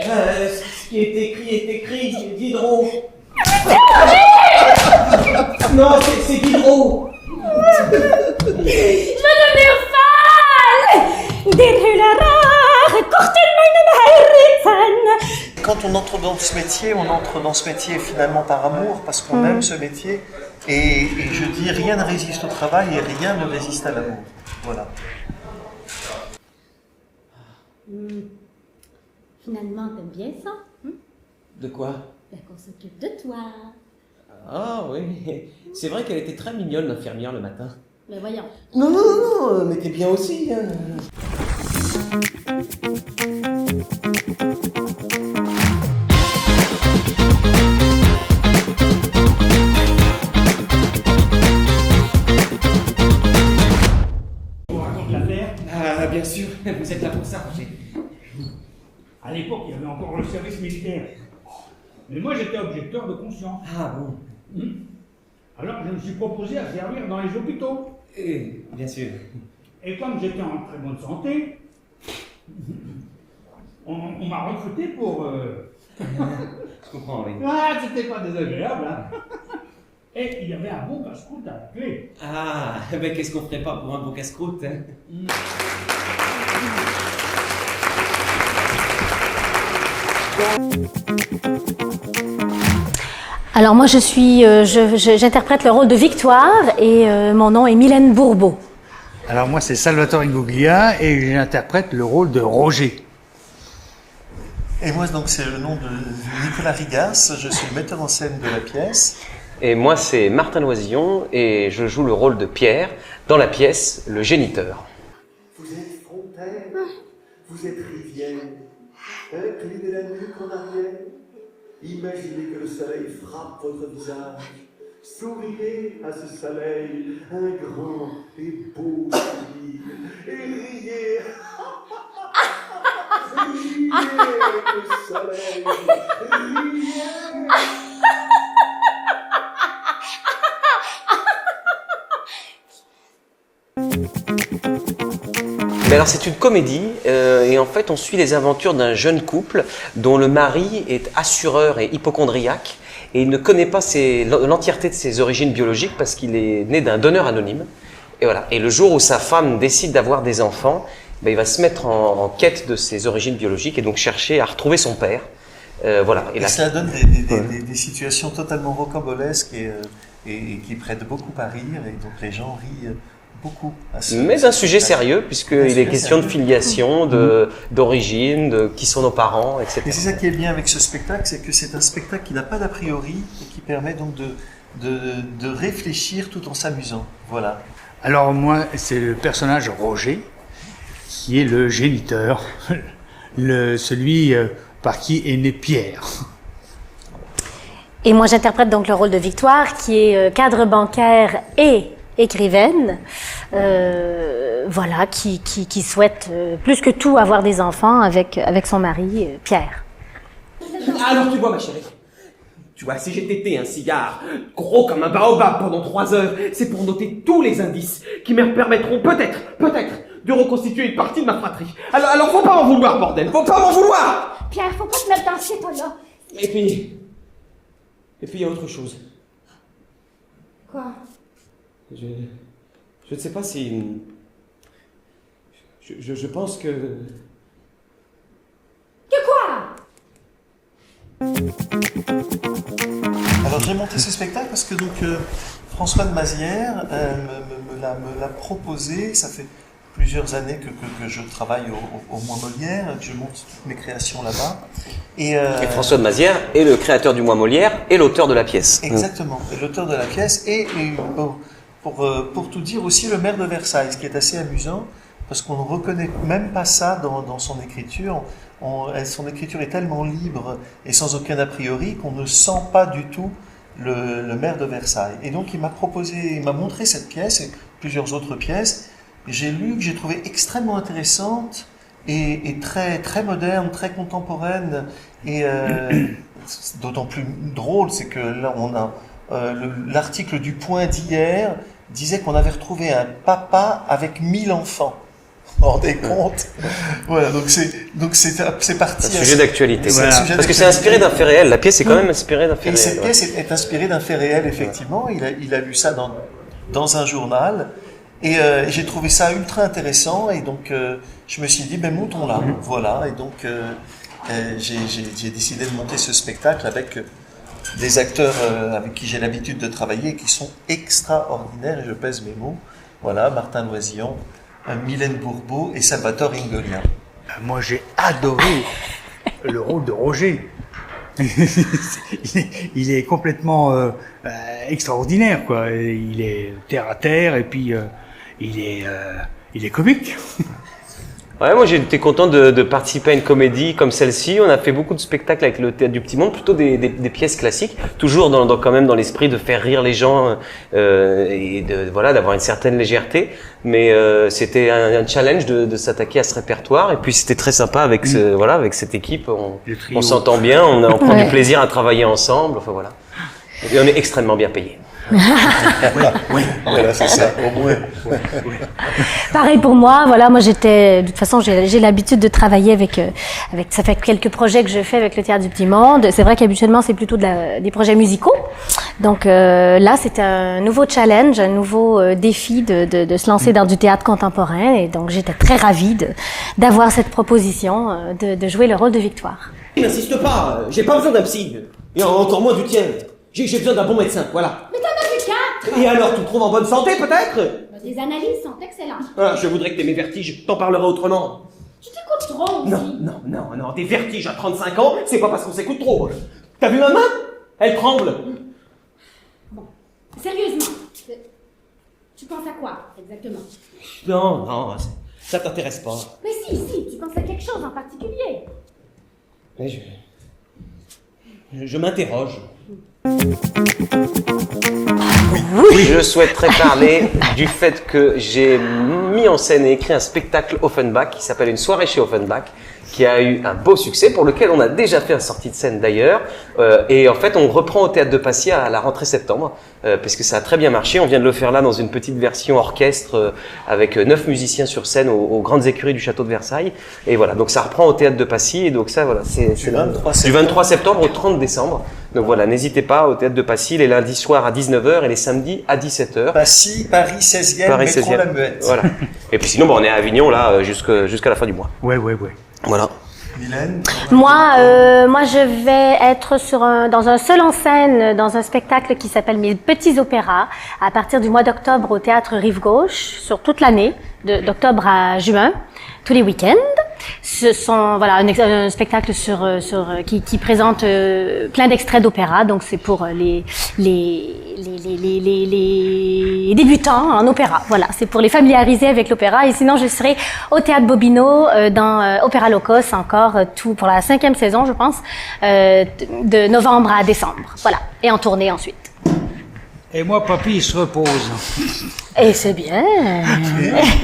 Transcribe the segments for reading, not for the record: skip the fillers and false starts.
Ce qui est écrit, Diderot. Non, c'est Diderot. Meneer Fall! Dit u la rare, kort in mijn herritten. Quand on entre dans ce métier, on entre dans ce métier finalement par amour, parce qu'on aime ce métier. Et je dis, rien ne résiste au travail et rien ne résiste à l'amour. Voilà. Finalement, t'aimes bien ça? De quoi? Ben, qu'on s'occupe de toi. Ah oui, c'est vrai qu'elle était très mignonne, l'infirmière, le matin. Mais voyons. Non, mais t'es bien aussi. Hein. On raconte l'affaire. Ah, bien sûr, vous êtes là pour ça, Roger. À l'époque, il y avait encore le service militaire. Mais moi, j'étais objecteur de conscience. Ah bon. Alors, je me suis proposé à servir dans les hôpitaux. Bien sûr. Et comme j'étais en très bonne santé, on m'a recruté pour... Je comprends, oui. Ah, c'était pas désagréable, hein. Et il y avait un bon casse-croûte à la clé. Ah, ben qu'est-ce qu'on ferait pas pour un beau casse-croûte, hein? Alors moi j'interprète le rôle de Victoire et mon nom est Mylène Bourbeau. Alors moi c'est Salvatore Inguglia et j'interprète le rôle de Roger. Et moi, donc, c'est le nom de Nicolas Rigas, je suis le metteur en scène de la pièce. Et moi, c'est Martin Loisillon et je joue le rôle de Pierre dans la pièce Le Géniteur. Vous êtes fontaine, vous êtes rivière, inclinez la nuque en arrière, imaginez que le soleil frappe votre visage, souriez à ce soleil, un grand et beau sourire, et riez, riez avec le soleil, riez. Mais alors, c'est une comédie et en fait, on suit les aventures d'un jeune couple dont le mari est assureur et hypocondriaque et il ne connaît pas l'entièreté de ses origines biologiques parce qu'il est né d'un donneur anonyme. Et voilà. Et le jour où sa femme décide d'avoir des enfants, ben, il va se mettre en quête de ses origines biologiques et donc chercher à retrouver son père. Voilà. Et cela donne des situations totalement rocambolesques et qui prêtent beaucoup à rire, et donc les gens rient beaucoup. Mais d'un sujet sérieux, puisqu'il est question de filiation, d'origine, de qui sont nos parents, etc. Et c'est ça qui est bien avec ce spectacle, c'est que c'est un spectacle qui n'a pas d'a priori et qui permet donc de réfléchir tout en s'amusant. Voilà. Alors moi c'est le personnage Roger qui est le géniteur, celui par qui est né Pierre. Et moi j'interprète donc le rôle de Victoire qui est cadre bancaire et écrivaine, voilà, qui souhaite plus que tout avoir des enfants avec son mari Pierre. Alors tu vois ma chérie, tu vois, si j'ai tété un cigare gros comme un baobab pendant 3 heures, c'est pour noter tous les indices qui me permettront peut-être, de reconstituer une partie de ma fratrie. Alors faut pas m'en vouloir, bordel, faut pas m'en vouloir. Pierre, faut pas te mettre dans cet état-là. Et puis il y a autre chose. Quoi? Je ne sais pas si... Je pense que... Que quoi? Alors j'ai monté ce spectacle parce que donc François de Mazières me l'a proposé. Ça fait plusieurs années que je travaille au Mois Molière, que je monte toutes mes créations là-bas. Et François de Mazières est le créateur du Mois Molière et l'auteur de la pièce. Exactement, et l'auteur de la pièce et pour tout dire aussi le maire de Versailles, ce qui est assez amusant parce qu'on ne reconnaît même pas ça dans son écriture. Son écriture est tellement libre et sans aucun a priori qu'on ne sent pas du tout le maire de Versailles. Et donc il m'a montré cette pièce et plusieurs autres pièces. J'ai lu, que j'ai trouvé extrêmement intéressante et très, très moderne, très contemporaine. Et d'autant plus drôle, c'est que là on a l'article du Point d'hier disait qu'on avait retrouvé un papa avec 1000 enfants. vous rendez compte? Voilà, donc c'est parti. Un sujet d'actualité. C'est un sujet Parce que c'est d'actualité. inspiré d'un fait réel. La pièce est quand même inspirée d'un fait Et réel. cette ouais. pièce est inspirée d'un fait réel, effectivement. Il a lu ça dans un journal. Et j'ai trouvé ça ultra intéressant. Et donc, je me suis dit, ben, montons-la. Voilà. Et donc, j'ai décidé de monter ce spectacle avec des acteurs avec qui j'ai l'habitude de travailler et qui sont extraordinaires. Et je pèse mes mots. Voilà, Martin Loisillon, Mylène Bourbeau et Salvatore Ingolien. Moi, j'ai adoré le rôle de Roger. Il est complètement extraordinaire, quoi. Il est terre à terre et puis il est comique. Ouais, moi j'ai été content de participer à une comédie comme celle-ci. On a fait beaucoup de spectacles avec le Théâtre du Petit Monde, plutôt des pièces classiques, toujours quand même dans l'esprit de faire rire les gens et d'avoir une certaine légèreté. Mais c'était un challenge de s'attaquer à ce répertoire. Et puis c'était très sympa avec avec cette équipe. On s'entend bien, on prend du plaisir à travailler ensemble. Enfin voilà. Et on est extrêmement bien payés. Voilà, c'est ça, au moins. Pareil pour moi, voilà, moi de toute façon, j'ai l'habitude de travailler avec, ça fait quelques projets que je fais avec le Théâtre du Petit Monde. C'est vrai qu'habituellement, c'est plutôt des projets musicaux. Donc là, c'était un nouveau challenge, un nouveau défi de se lancer dans du théâtre contemporain. Et donc, j'étais très ravie d'avoir cette proposition de jouer le rôle de Victoire. N'insiste pas, j'ai pas besoin d'un psy. Et encore moins du tien. J'ai besoin d'un bon médecin, voilà. Mais t'en as vu 4! Et alors, tu te trouves en bonne santé, peut-être? Les analyses sont excellentes. Ah, je voudrais que t'aies mes vertiges, t'en parlerai autrement. Tu t'écoutes trop aussi. Non, des vertiges à 35 ans, c'est pas parce qu'on s'écoute trop. T'as vu ma main? Elle tremble. Bon, sérieusement, tu penses à quoi, exactement? Non, ça t'intéresse pas. Mais si, tu penses à quelque chose en particulier. Mais je m'interroge. Je souhaiterais parler du fait que j'ai mis en scène et écrit un spectacle Offenbach qui s'appelle Une soirée chez Offenbach, qui a eu un beau succès, pour lequel on a déjà fait une sortie de scène d'ailleurs. Et en fait, on reprend au Théâtre de Passy à la rentrée septembre, parce que ça a très bien marché. On vient de le faire là dans une petite version orchestre avec 9 musiciens sur scène aux grandes écuries du château de Versailles. Et voilà, donc ça reprend au Théâtre de Passy. Et donc ça, voilà, c'est du 23 septembre au 30 décembre. Donc voilà, n'hésitez pas au Théâtre de Passy les lundis soirs à 19h et les samedis à 17h. Passy, Paris 16e, Paris métro 16e. La Muette. Voilà. Et puis sinon, on est à Avignon là jusqu'à la fin du mois. Ouais. Voilà. Mylène? Moi, je vais être dans un seul en scène, dans un spectacle qui s'appelle Mes Petits Opéras, à partir du mois d'octobre au Théâtre Rive Gauche, sur toute l'année, d'octobre à juin, tous les week-ends. Ce sont un spectacle qui présente plein d'extraits d'opéra, donc c'est pour les débutants en opéra. Voilà, c'est pour les familiariser avec l'opéra. Et sinon, je serai au Théâtre Bobino dans Opéra Locos encore tout pour la 5e saison, je pense, de novembre à décembre. Voilà, et en tournée ensuite. Et moi, papy, il se repose. Et c'est bien.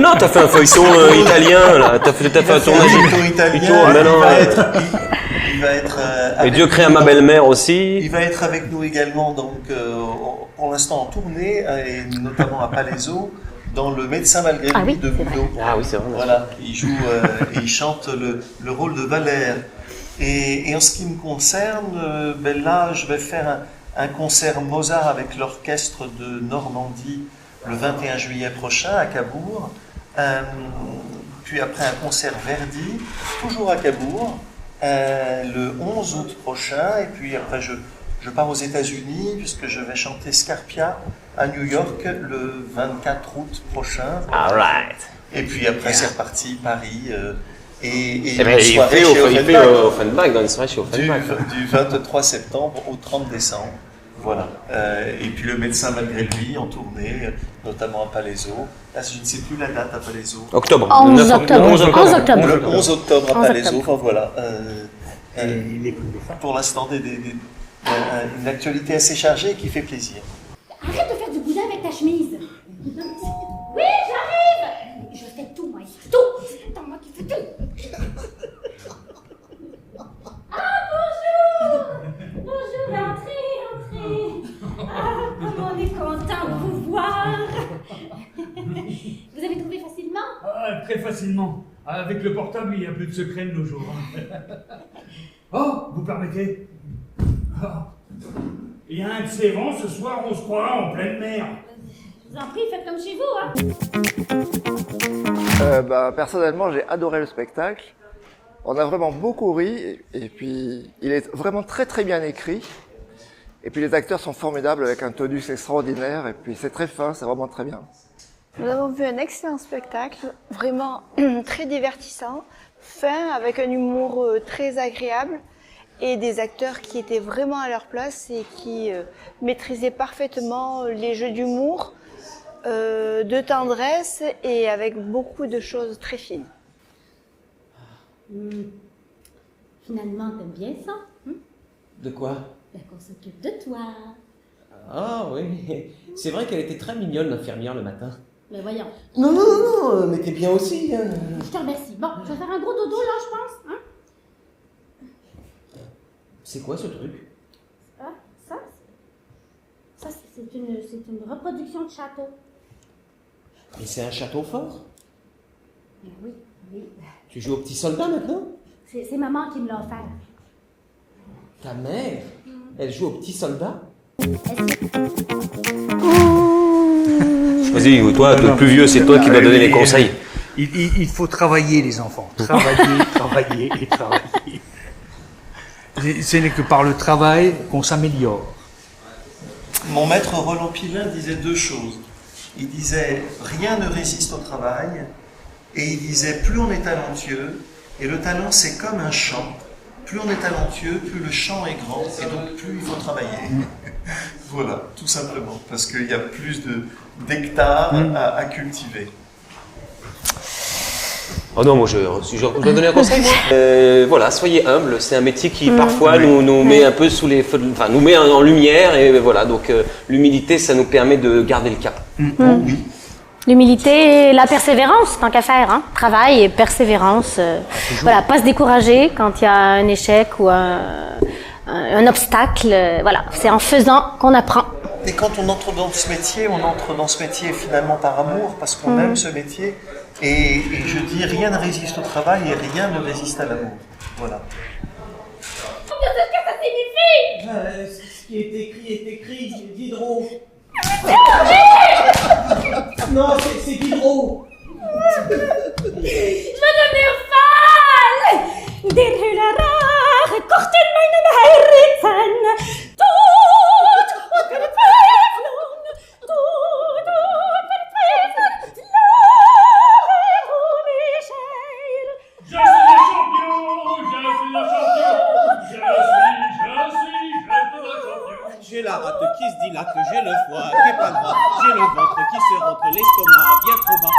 Non, t'as fait un feuilleton italien, là. T'as fait un tournage italien. mais non. Il va être Et avec Dieu crée ma belle-mère aussi. Il va être avec nous également, donc pour l'instant en tournée, et notamment à Palaiso, dans Le Médecin malgré lui de Boudot. Ah oui, c'est vrai. Voilà, il joue et il chante le rôle de Valère. Et en ce qui me concerne, là, je vais faire un concert Mozart avec l'orchestre de Normandie le 21 juillet prochain à Cabourg. Puis après un concert Verdi, toujours à Cabourg, le 11 août prochain. Et puis après, je pars aux États-Unis puisque je vais chanter Scarpia à New York le 24 août prochain. All right. Et puis après, c'est reparti, Paris. Et Eh ben, il fait Offenbach, dans une soirée chez Offenbach. Du 23 septembre au 30 décembre. Voilà. Et puis le médecin malgré lui en tournée, notamment à Palaiso. Là, je ne sais plus la date à Palaiso. Octobre. 11 octobre. 11 octobre. 11 octobre. Le 11 octobre à 11 Palaiso. octobre. Enfin, voilà. Les coups de fin. Pour l'instant, une actualité assez chargée qui fait plaisir. Arrête de faire du boudin avec ta chemise. Oui, j'arrive. Je fais tout, moi. Tout. C'est tout moi qui fais tout. Bonjour, entrez. Ah, comment on est content de vous voir. Vous avez trouvé facilement? Très facilement. Avec le portable, il n'y a plus de secret de nos jours. Oh, vous permettez? Il y a un de ces vents, ce soir, on se croira en pleine mer. Je vous en prie, faites comme chez vous, hein. Personnellement, j'ai adoré le spectacle. On a vraiment beaucoup ri, et puis il est vraiment très très bien écrit. Et puis les acteurs sont formidables avec un tonus extraordinaire, et puis c'est très fin, c'est vraiment très bien. Nous avons vu un excellent spectacle, vraiment très divertissant, fin, avec un humour très agréable et des acteurs qui étaient vraiment à leur place et qui maîtrisaient parfaitement les jeux d'humour, de tendresse et avec beaucoup de choses très fines. Finalement, t'aimes bien ça, hein? De quoi? Ben, qu'on s'occupe de toi. Ah oui, c'est vrai qu'elle était très mignonne, l'infirmière, le matin. Mais voyons. Non, mais t'es bien aussi. Hein. Je te remercie. Bon, je vais faire un gros dodo là, je pense. Hein? C'est quoi ce truc? Ah, ça c'est une reproduction de château. Et c'est un château fort? Oui. Tu joues au petit soldat maintenant? C'est maman qui me l'a offert. Ta mère? Elle joue au petit soldat? Vas-y, toi, le plus vieux, c'est toi qui dois donner les conseils. Il faut travailler, les enfants. Travailler. Ce n'est que par le travail qu'on s'améliore. Mon maître Roland Pilin disait deux choses. Il disait « rien ne résiste au travail » et il disait « plus on est talentueux » et le talent c'est comme un champ. Plus on est talentueux, plus le champ est grand et donc plus il faut travailler. Voilà, tout simplement, parce qu'il y a plus d'hectares à cultiver. Oh non, moi je dois donner un conseil, moi. Voilà, soyez humble. C'est un métier qui parfois nous met un peu sous les feux, enfin nous met en lumière et voilà. Donc l'humilité, ça nous permet de garder le cap. Oui. L'humilité et la persévérance, tant qu'à faire. Hein. Travail et persévérance. Voilà, pas se décourager quand il y a un échec ou un obstacle. Voilà, c'est en faisant qu'on apprend. Et quand on entre dans ce métier, on entre dans ce métier finalement par amour, parce qu'on aime ce métier. Et je dis, rien ne résiste au travail et rien ne résiste à l'amour. Voilà. Qu'est-ce que ça signifie? Ce qui est écrit, Diderot. Non, c'est Diderot. Je vais devenir folle! Der Hüllerer kochten meine Herzen. Tod und Verzweiflung. Tod und Verzweiflung. Je suis le champion. J'ai la rate qui se dilate, j'ai le foie qui est pas droit, j'ai le ventre qui se rentre, l'estomac bien trop bas.